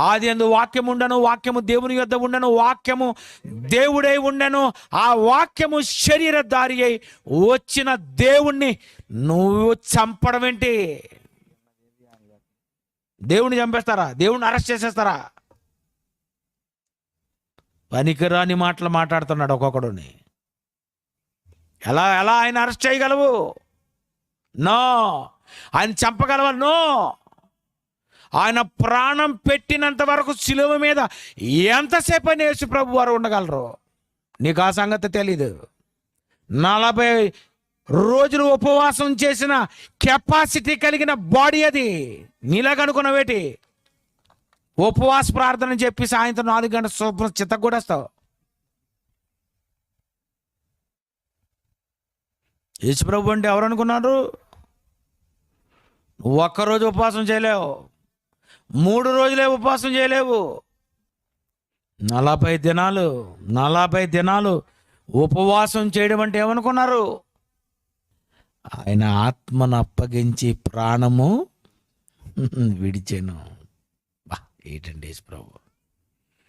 ఆదియందు వాక్యము ఉండెను, వాక్యము దేవుని యొద్ద ఉండెను, వాక్యము దేవుడై ఉండెను. ఆ వాక్యము శరీరధారి అయి వచ్చిన దేవుణ్ణి నువ్వు చంపడం ఏంటి? దేవుణ్ణి చంపేస్తారా? దేవుణ్ణి అరెస్ట్ చేసేస్తారా? పనికిరాని మాటలు మాట్లాడుతున్నాడు ఒక్కొక్కడుని. ఎలా ఎలా ఆయన అరెస్ట్ చేయగలవు? నో. ఆయన చంపగలవా? నో. ఆయన ప్రాణం పెట్టినంత వరకు శిలువ మీద ఎంతసేపు అయినా యేసు ప్రభు వారు ఉండగలరు. నీకు ఆ సంగతి తెలీదు. 40 రోజులు ఉపవాసం చేసిన కెపాసిటీ కలిగిన బాడీ అది. నీలాగనుకున్నవేటి? ఉపవాస ప్రార్థన చెప్పి సాయంత్రం 4 గంటల శుభ్రం చిత్తగూడేస్తావు. యేసుప్రభు అంటే ఎవరు అనుకున్నారు? ఒక్కరోజు ఉపవాసం చేయలేవు, 3 రోజులే ఉపవాసం చేయలేవు. 40 దినాలు ఉపవాసం చేయడం అంటే ఏమనుకున్నారు? ఆయన ఆత్మను అప్పగించి ప్రాణము విడిచెను. ఏంటండి యేసు ప్రభు.